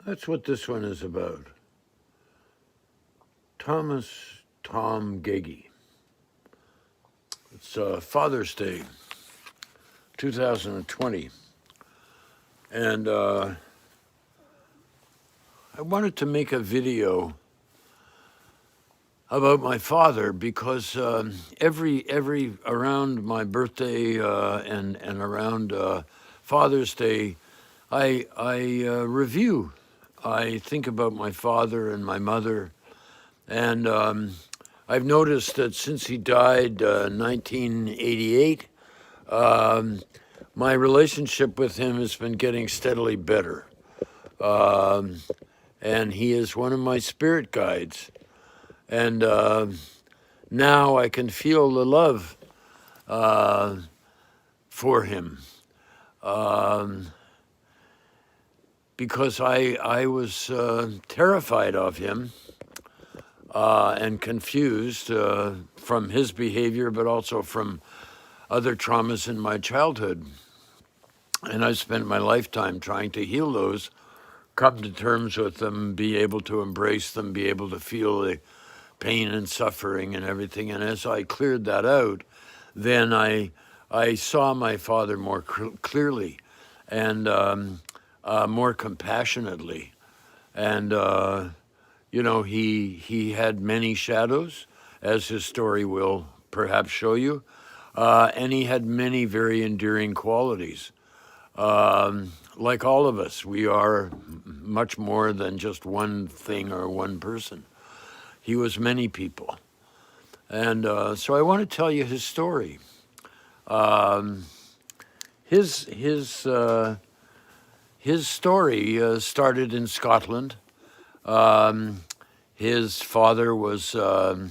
That's what this one is about. Tom Geggie. It's Father's Day, 2020. And I wanted to make a video about my father because every around my birthday and around Father's Day, I review. I think about my father and my mother, and I've noticed that since he died 1988, my relationship with him has been getting steadily better. And he is one of my spirit guides. And now I can feel the love for him. Because I was terrified of him and confused from his behavior, but also from other traumas in my childhood. And I spent my lifetime trying to heal those, come to terms with them, be able to embrace them, be able to feel the pain and suffering and everything. And as I cleared that out, then I saw my father more clearly and more compassionately. And, he had many shadows, as his story will perhaps show you. And he had many very endearing qualities. Like all of us, we are much more than just one thing or one person. He was many people. And so I want to tell you his story. His story started in Scotland. His father was a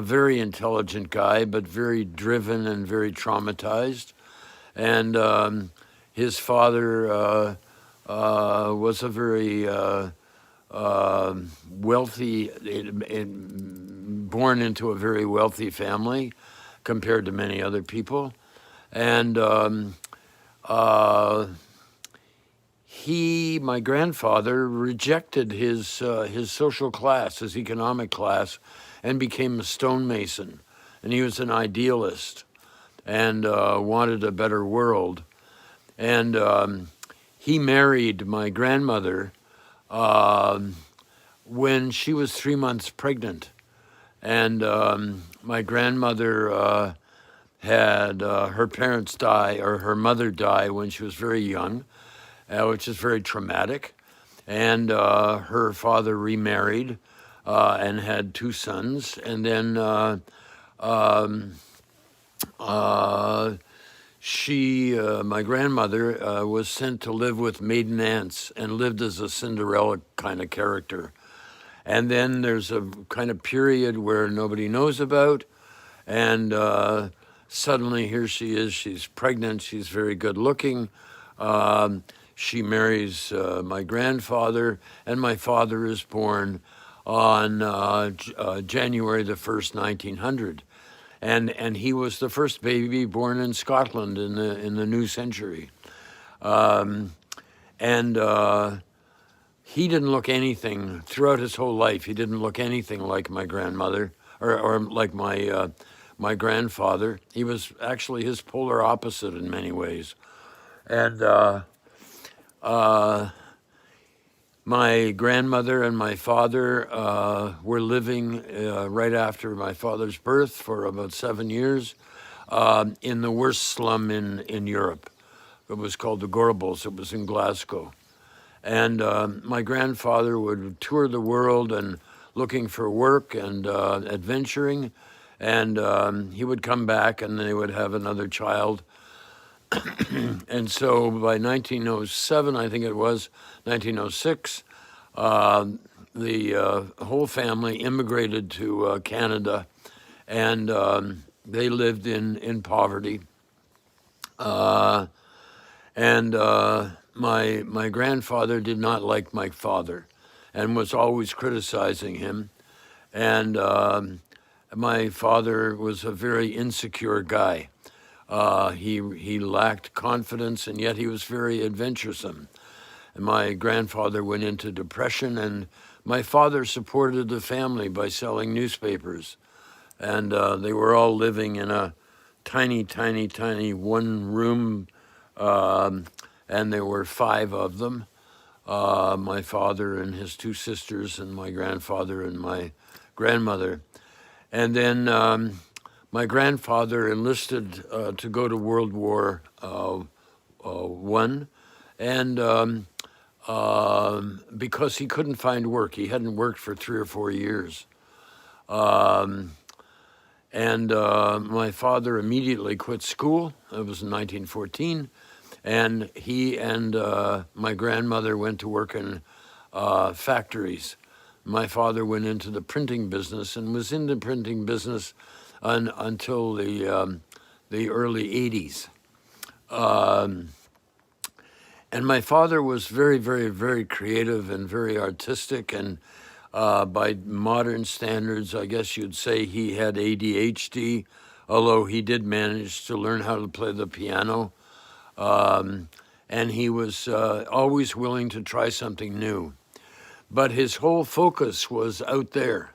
very intelligent guy, but very driven and very traumatized. And his father was a very wealthy, born into a very wealthy family compared to many other people. And my grandfather, rejected his social class, his economic class, and became a stonemason. And he was an idealist and wanted a better world. And he married my grandmother when she was 3 months pregnant. And my grandmother had her parents die, or her mother die when she was very young, which is very traumatic. And her father remarried and had 2 sons. And then my grandmother, was sent to live with maiden aunts and lived as a Cinderella kind of character. And then there's a kind of period where nobody knows about, and suddenly here she is, she's pregnant, she's very good looking. She marries my grandfather, and my father is born on January the 1st, 1900. And he was the first baby born in Scotland in the new century. He didn't look anything, throughout his whole life, he didn't look anything like my grandmother, or like my grandfather. He was actually his polar opposite in many ways. And my grandmother and my father were living right after my father's birth for about 7 years in the worst slum in Europe. It was called the Gorbals. It was in Glasgow. And my grandfather would tour the world and looking for work and adventuring. And he would come back and they would have another child. And so by 1907, I think it was, 1906, the whole family immigrated to Canada, and they lived in poverty. My grandfather did not like my father and was always criticizing him. And my father was a very insecure guy. He lacked confidence, and yet he was very adventuresome. my grandfather went into depression, and my father supported the family by selling newspapers. And they were all living in a tiny, tiny, tiny one room, and there were 5 of them. My father and his 2 sisters, and my grandfather and my grandmother. And then my grandfather enlisted to go to World War I, and because he couldn't find work, he hadn't worked for 3 or 4 years. And my father immediately quit school. It was in 1914. And he and my grandmother went to work in factories. My father went into the printing business and was in the printing business until the early 80s. And my father was very, very, very creative and very artistic, and by modern standards, I guess you'd say he had ADHD, although he did manage to learn how to play the piano. And he was always willing to try something new. But his whole focus was out there.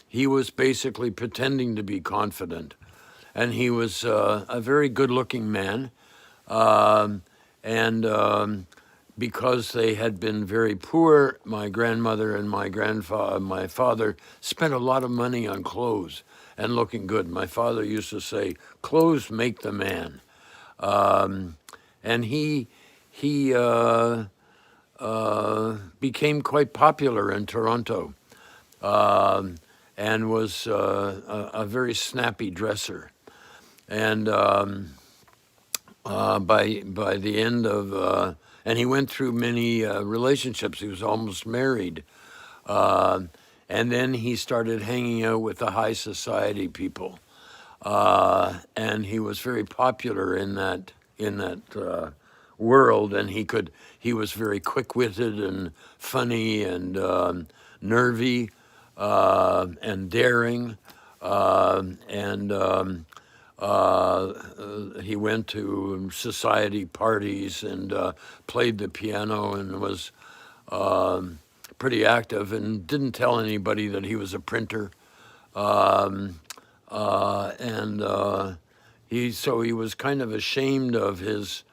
He was basically pretending to be confident. And he was a very good-looking man. And because they had been very poor, my grandmother and my father spent a lot of money on clothes and looking good. My father used to say, "Clothes make the man." And he became quite popular in Toronto, and was a very snappy dresser. And by the end of, and he went through many relationships. He was almost married, and then he started hanging out with the high society people, and he was very popular in that world. And he was very quick-witted and funny and nervy and daring, and he went to society parties and played the piano and was pretty active, and didn't tell anybody that he was a printer. He was kind of ashamed of his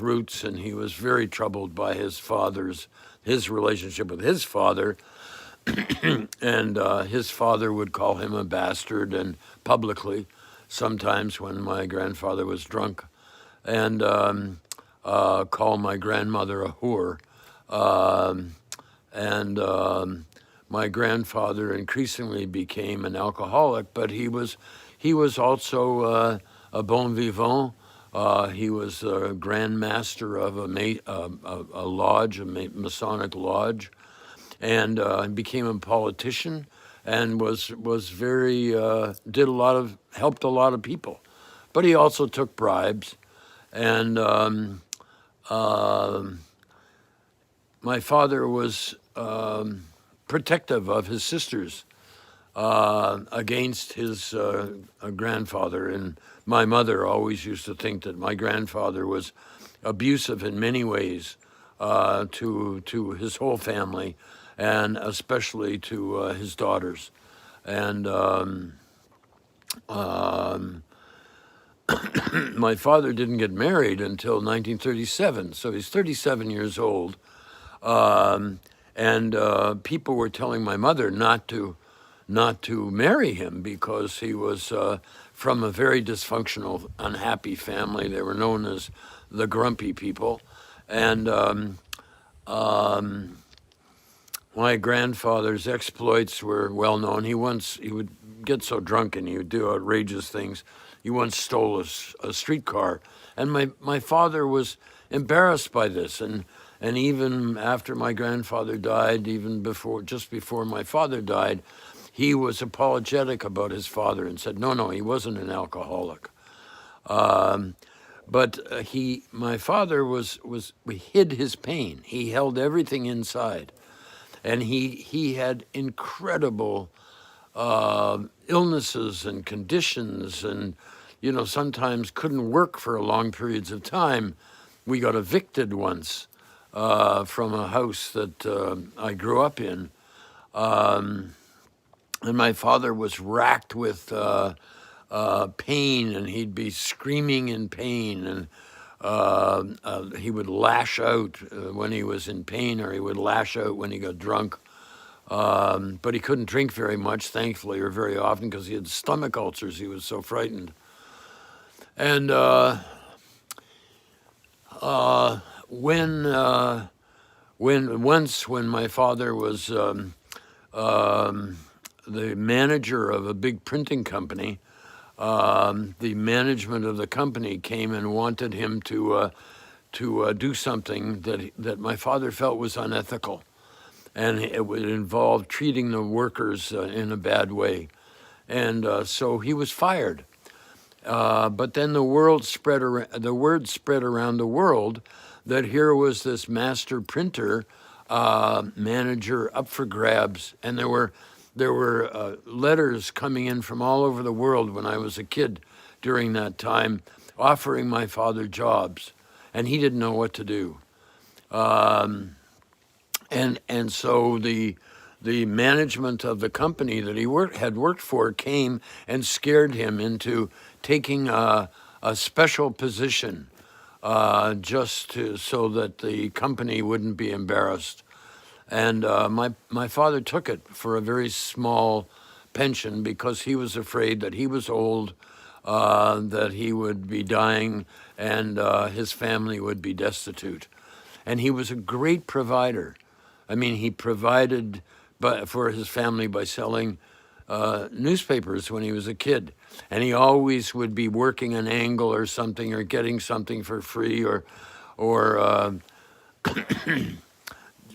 roots, and he was very troubled by his relationship with his father. And his father would call him a bastard, and publicly, sometimes when my grandfather was drunk, and call my grandmother a whore. My grandfather increasingly became an alcoholic, but he was also a bon vivant. He was a grand master of a lodge, a Masonic lodge, and became a politician, and was very helped a lot of people, but he also took bribes. And my father was protective of his sisters against his grandfather. And my mother always used to think that my grandfather was abusive in many ways to his whole family, and especially to his daughters. And my father didn't get married until 1937, so he's 37 years old. And people were telling my mother not to marry him because he was from a very dysfunctional, unhappy family. They were known as the grumpy people. And my grandfather's exploits were well known. He would get so drunk and he would do outrageous things. He once stole a streetcar, and my father was embarrassed by this. And even after my grandfather died, just before my father died, he was apologetic about his father and said, no, he wasn't an alcoholic. But my father hid his pain. He held everything inside. And he had incredible illnesses and conditions, and sometimes couldn't work for long periods of time. We got evicted once from a house that I grew up in. And my father was racked with pain, and he'd be screaming in pain, and he would lash out when he was in pain, or he would lash out when he got drunk. But he couldn't drink very much, thankfully, or very often, because he had stomach ulcers. He was so frightened. And when my father was the manager of a big printing company, the management of the company came and wanted him to do something that my father felt was unethical, and it would involve treating the workers in a bad way, and so he was fired. But then the word spread around the world that here was this master printer manager up for grabs, and there were letters coming in from all over the world when I was a kid during that time, offering my father jobs, and he didn't know what to do. And so the management of the company that he had worked for came and scared him into taking a special position so that the company wouldn't be embarrassed. And my father took it for a very small pension because he was afraid that he was old, that he would be dying, and his family would be destitute. And he was a great provider. I mean, he provided for his family by selling newspapers when he was a kid. And he always would be working an angle or something, or getting something for free, or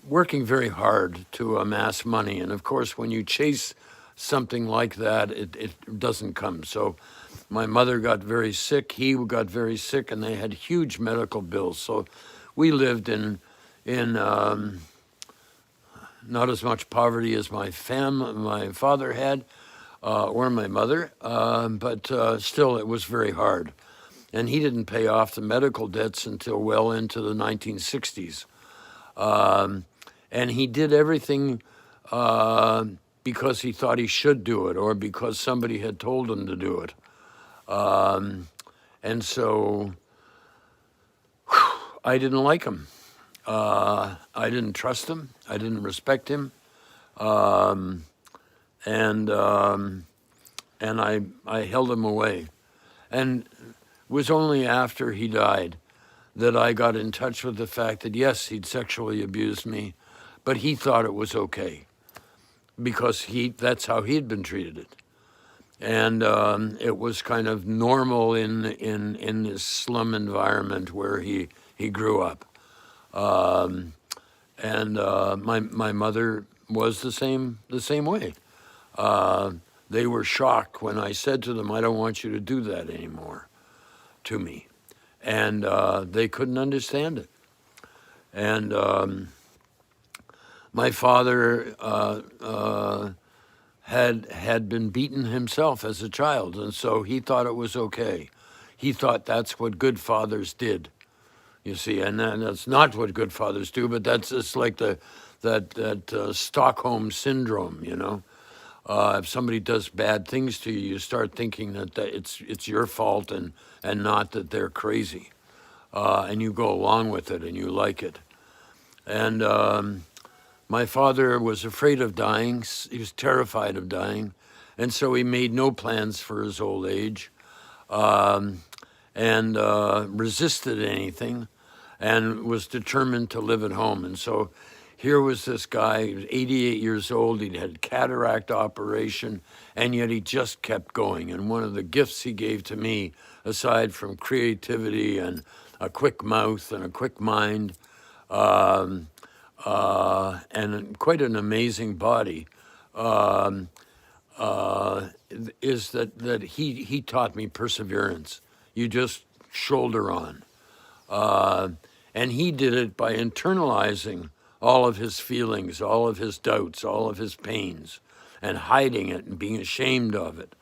working very hard to amass money. And of course, when you chase something like that, it doesn't come. So my mother got very sick, he got very sick, and they had huge medical bills. So we lived in not as much poverty as my father had, or my mother, but still it was very hard. And he didn't pay off the medical debts until well into the 1960s. And he did everything because he thought he should do it, or because somebody had told him to do it. And so I didn't like him. I didn't trust him. I didn't respect him. And I held him away. And it was only after he died that I got in touch with the fact that, yes, he'd sexually abused me, but he thought it was okay because that's how he'd been treated. And it was kind of normal in this slum environment where he grew up. And my mother was the same way. They were shocked when I said to them, "I don't want you to do that anymore," to me. And they couldn't understand it. And my father had been beaten himself as a child, and so he thought it was okay. He thought that's what good fathers did, you see, and that's not what good fathers do, but that's just like that Stockholm Syndrome, you know. If somebody does bad things to you, you start thinking that it's your fault and not that they're crazy. And you go along with it and you like it. And my father was afraid of dying. He was terrified of dying. And so he made no plans for his old age, and resisted anything, and was determined to live at home. And so here was this guy, he was 88 years old, he'd had cataract operation, and yet he just kept going. And one of the gifts he gave to me, aside from creativity and a quick mouth and a quick mind, and quite an amazing body, is that he taught me perseverance. You just shoulder on. And he did it by internalizing all of his feelings, all of his doubts, all of his pains, and hiding it and being ashamed of it.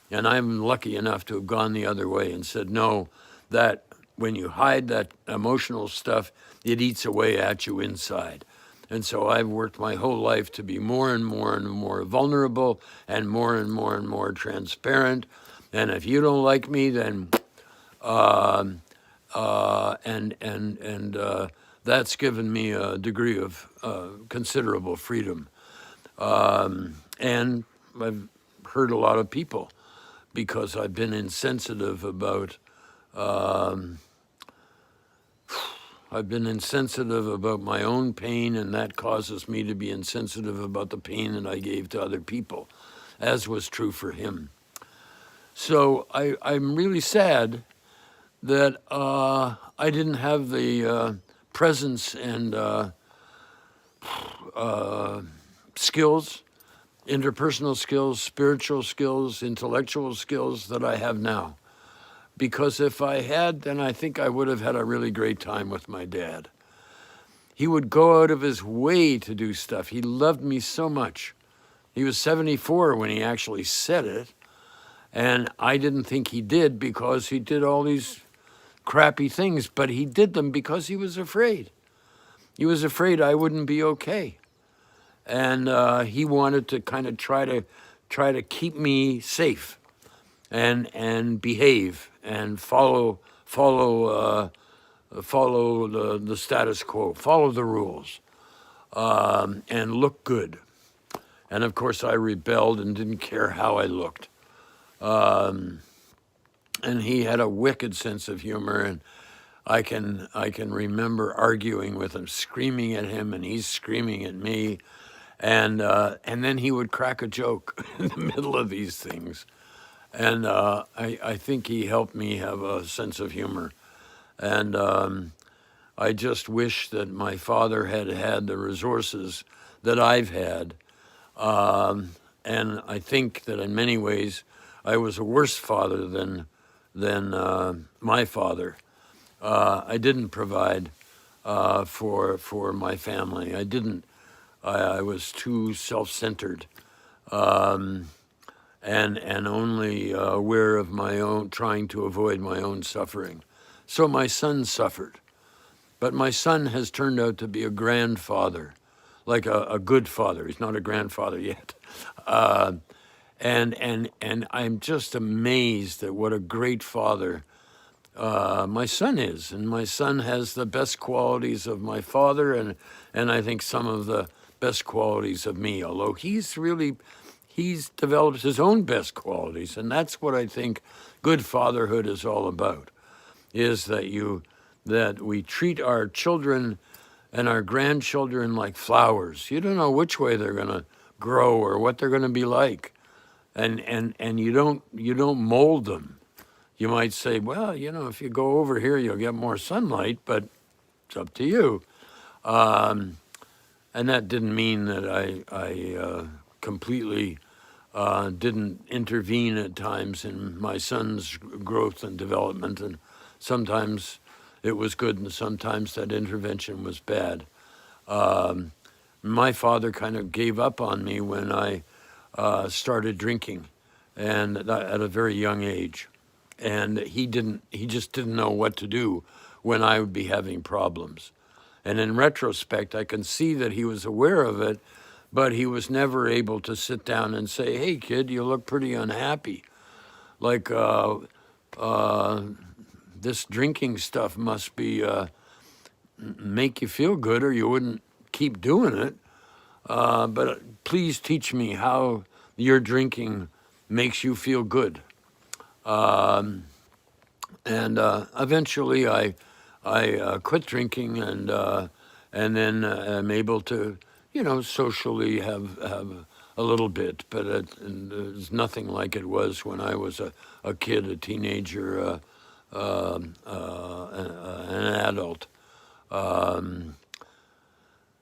And I'm lucky enough to have gone the other way and said, no, that when you hide that emotional stuff, it eats away at you inside. And so I've worked my whole life to be more and more and more vulnerable and more and more and more transparent. And if you don't like me, then that's given me a degree of considerable freedom. And I've hurt a lot of people because I've been insensitive about my own pain, and that causes me to be insensitive about the pain that I gave to other people, as was true for him. So I'm really sad that I didn't have the presence and skills, interpersonal skills, spiritual skills, intellectual skills that I have now. Because if I had, then I think I would have had a really great time with my dad. He would go out of his way to do stuff. He loved me so much. He was 74 when he actually said it. And I didn't think he did because he did all these crappy things, but he did them because he was afraid. He was afraid I wouldn't be okay. And he wanted to kind of try to keep me safe and behave and follow the status quo, follow the rules, and look good. And of course, I rebelled and didn't care how I looked. And he had a wicked sense of humor, and I can remember arguing with him, screaming at him, and he's screaming at me, and then he would crack a joke in the middle of these things. And I think he helped me have a sense of humor. And I just wish that my father had had the resources that I've had. And I think that in many ways, I was a worse father than my father. I didn't provide for my family. I didn't. I was too self-centered. And only aware of my own, trying to avoid my own suffering. So my son suffered. But my son has turned out to be a grandfather, like a good father. He's not a grandfather yet. And I'm just amazed at what a great father my son is. And my son has the best qualities of my father, and I think some of the best qualities of me, although he's developed his own best qualities, and that's what I think good fatherhood is all about, is that we treat our children and our grandchildren like flowers. You don't know which way they're going to grow or what they're going to be like, and you don't mold them. You might say, well, if you go over here, you'll get more sunlight, but it's up to you. And that didn't mean that I completely didn't intervene at times in my son's growth and development, and sometimes it was good and sometimes that intervention was bad. My father kind of gave up on me when I started drinking, and at a very young age. And he just didn't know what to do when I would be having problems. And in retrospect, I can see that he was aware of it, but he was never able to sit down and say, hey, kid, you look pretty unhappy. Like, this drinking stuff must be make you feel good or you wouldn't keep doing it. But please teach me how your drinking makes you feel good. And eventually I quit drinking and then I'm able to, socially have a little bit, but it's nothing like it was when I was a kid, a teenager, an adult.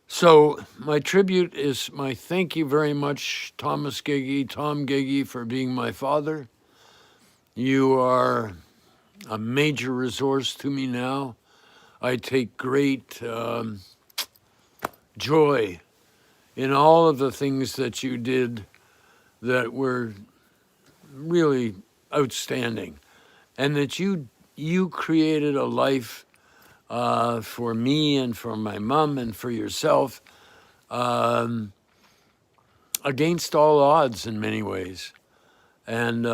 So my tribute is my thank you very much, Tom Geggie, for being my father. You are a major resource to me now. I take great joy in all of the things that you did that were really outstanding, and that you you created a life for me and for my mom and for yourself against all odds in many ways. And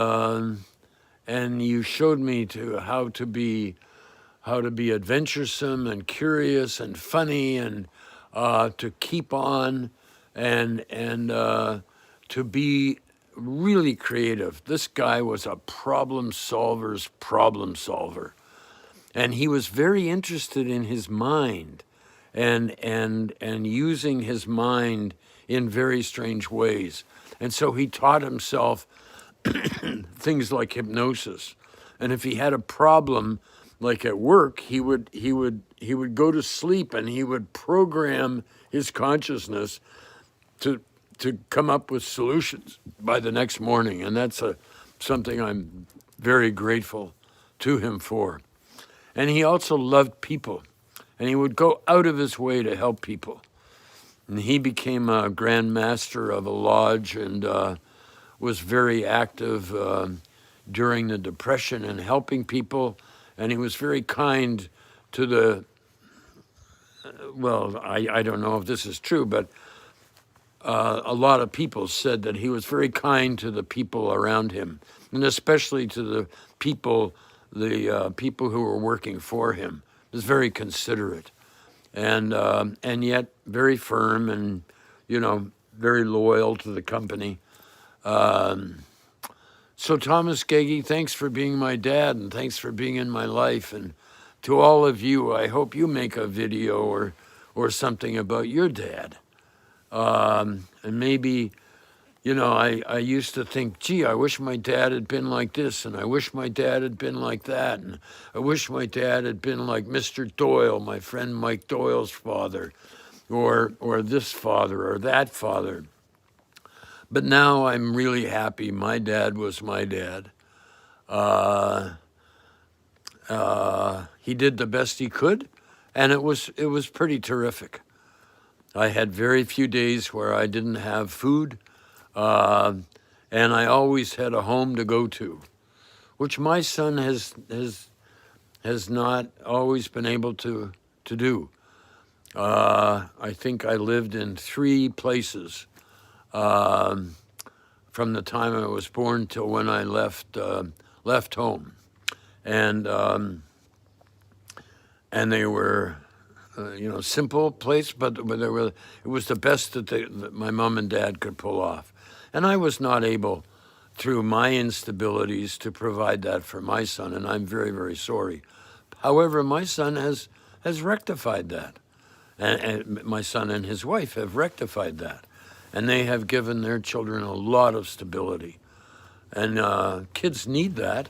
you showed me how to be adventuresome and curious and funny, and to keep on, and to be really creative. This guy was a problem solver, and he was very interested in his mind, and using his mind in very strange ways. And so he taught himself things like hypnosis. And if he had a problem, like at work, he would go to sleep, and he would program his consciousness to come up with solutions by the next morning. And that's something I'm very grateful to him for. And he also loved people, and he would go out of his way to help people. And he became a Grand Master of a lodge, and was very active during the Depression and helping people. And he was very kind to the, well, I don't know if this is true, but a lot of people said that he was very kind to the people around him, and especially to the people who were working for him. He was very considerate, and yet very firm, and very loyal to the company. So Thomas Geggie, thanks for being my dad, and thanks for being in my life. And to all of you, I hope you make a video or something about your dad. And maybe, I used to think, gee, I wish my dad had been like this, and I wish my dad had been like that, and I wish my dad had been like Mr. Doyle, my friend Mike Doyle's father, or this father or that father. But now I'm really happy. My dad was my dad. He did the best he could, and it was pretty terrific. I had very few days where I didn't have food, and I always had a home to go to, which my son has not always been able to do. I think I lived in 3 places from the time I was born till when I left home, and they were simple place, but it was the best that my mom and dad could pull off, and I was not able, through my instabilities, to provide that for my son, and I'm very, very sorry. However, my son has rectified that, and my son and his wife have rectified that. And they have given their children a lot of stability. And kids need that.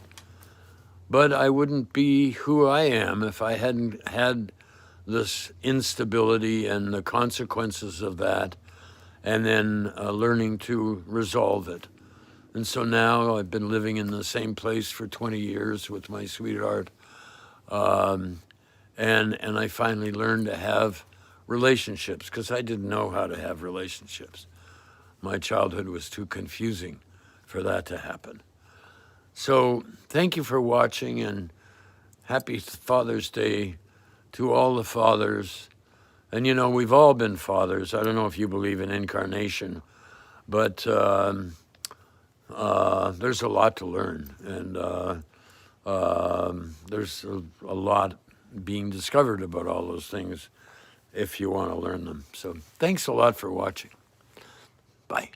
But I wouldn't be who I am if I hadn't had this instability and the consequences of that, and then learning to resolve it. And so now I've been living in the same place for 20 years with my sweetheart. And I finally learned to have relationships, because I didn't know how to have relationships. My childhood was too confusing for that to happen. So thank you for watching, and happy Father's Day to all the fathers. And we've all been fathers. I don't know if you believe in incarnation, but there's a lot to learn, and there's a lot being discovered about all those things if you want to learn them. So thanks a lot for watching. Bye.